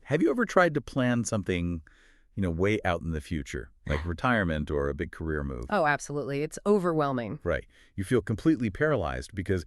Have you ever tried to plan something, way out in the future, like retirement or a big career move? Oh, absolutely. It's overwhelming. Right. You feel completely paralyzed because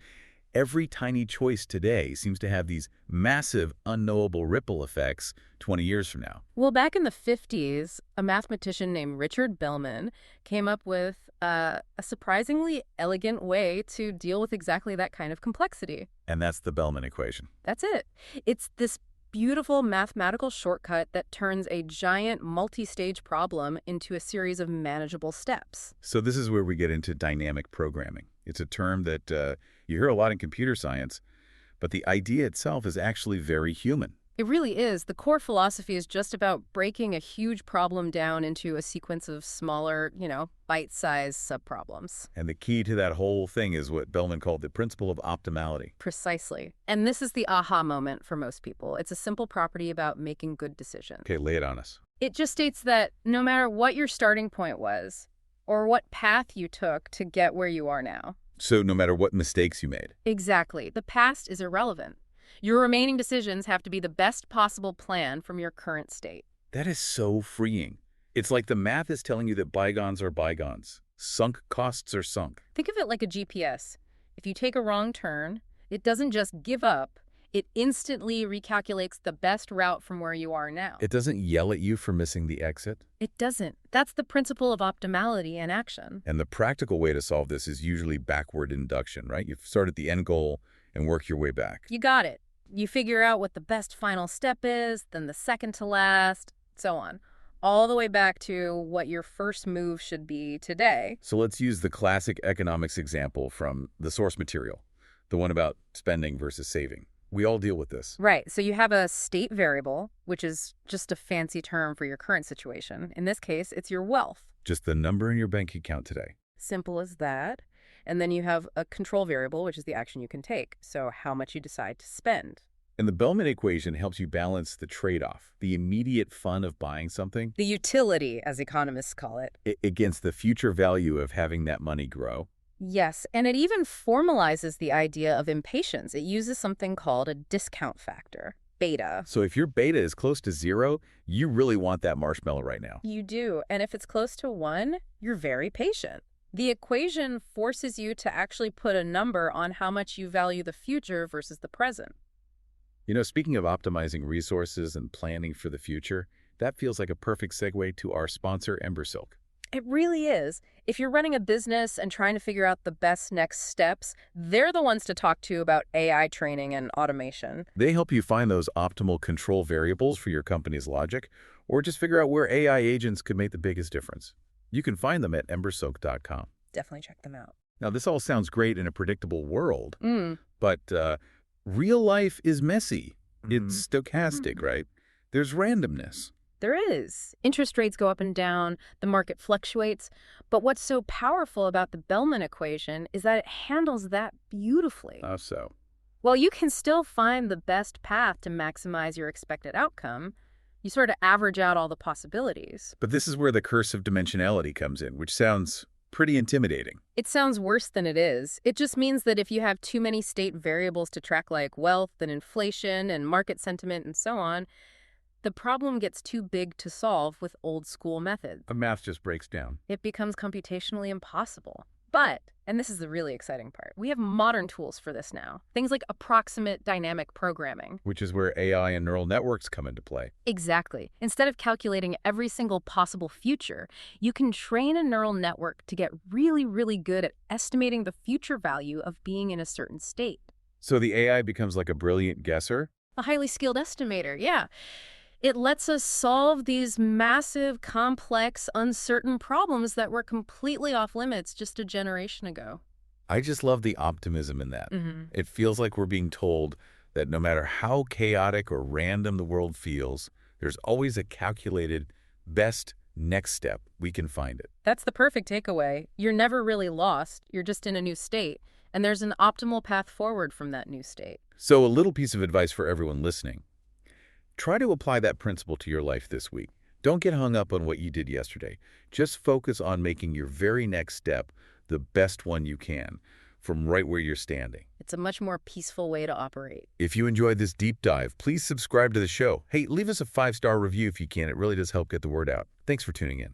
every tiny choice today seems to have these massive, unknowable ripple effects 20 years from now. Well, back in the 50s, a mathematician named Richard Bellman came up with a surprisingly elegant way to deal with exactly that kind of complexity. And that's the Bellman equation. That's it. It's this beautiful mathematical shortcut that turns a giant multi-stage problem into a series of manageable steps. So this is where we get into dynamic programming. It's a term that you hear a lot in computer science, but the idea itself is actually very human. It really is. The core philosophy is just about breaking a huge problem down into a sequence of smaller, bite-sized subproblems. And the key to that whole thing is what Bellman called the principle of optimality. Precisely. And this is the aha moment for most people. It's a simple property about making good decisions. Okay, lay it on us. It just states that no matter what your starting point was, or what path you took to get where you are now. So no matter what mistakes you made. Exactly. The past is irrelevant. Your remaining decisions have to be the best possible plan from your current state. That is so freeing. It's like the math is telling you that bygones are bygones. Sunk costs are sunk. Think of it like a GPS. If you take a wrong turn, it doesn't just give up. It instantly recalculates the best route from where you are now. It doesn't yell at you for missing the exit. It doesn't. That's the principle of optimality in action. And the practical way to solve this is usually backward induction, right? You start at the end goal and work your way back. You got it. You figure out what the best final step is, then the second to last, so on. All the way back to what your first move should be today. So let's use the classic economics example from the source material, the one about spending versus saving. We all deal with this. Right. So you have a state variable, which is just a fancy term for your current situation. In this case, it's your wealth. Just the number in your bank account today. Simple as that. And then you have a control variable, which is the action you can take. So how much you decide to spend. And the Bellman equation helps you balance the trade-off, the immediate fun of buying something. The utility, as economists call it. Against the future value of having that money grow. Yes, and it even formalizes the idea of impatience. It uses something called a discount factor, beta. So if your beta is close to 0, you really want that marshmallow right now. You do, and if it's close to 1, you're very patient. The equation forces you to actually put a number on how much you value the future versus the present. Speaking of optimizing resources and planning for the future, that feels like a perfect segue to our sponsor, Embersilk. It really is. If you're running a business and trying to figure out the best next steps, they're the ones to talk to about AI training and automation. They help you find those optimal control variables for your company's logic, or just figure out where AI agents could make the biggest difference. You can find them at embersilk.com. Definitely check them out. Now, this all sounds great in a predictable world, but real life is messy. It's stochastic, right? There's randomness. There is. Interest rates go up and down, the market fluctuates, but what's so powerful about the Bellman equation is that it handles that beautifully. How so? While you can still find the best path to maximize your expected outcome, you sort of average out all the possibilities. But this is where the curse of dimensionality comes in, which sounds pretty intimidating. It sounds worse than it is. It just means that if you have too many state variables to track like wealth and inflation and market sentiment and so on, the problem gets too big to solve with old-school methods. The math just breaks down. It becomes computationally impossible. But, and this is the really exciting part, we have modern tools for this now. Things like approximate dynamic programming. Which is where AI and neural networks come into play. Exactly. Instead of calculating every single possible future, you can train a neural network to get really, really good at estimating the future value of being in a certain state. So the AI becomes like a brilliant guesser? A highly skilled estimator, yeah. It lets us solve these massive, complex, uncertain problems that were completely off limits just a generation ago. I just love the optimism in that. It feels like we're being told that no matter how chaotic or random the world feels, there's always a calculated best next step. We can find it. That's the perfect takeaway. You're never really lost. You're just in a new state. And there's an optimal path forward from that new state. So a little piece of advice for everyone listening. Try to apply that principle to your life this week. Don't get hung up on what you did yesterday. Just focus on making your very next step the best one you can from right where you're standing. It's a much more peaceful way to operate. If you enjoyed this deep dive, please subscribe to the show. Hey, leave us a 5-star review if you can. It really does help get the word out. Thanks for tuning in.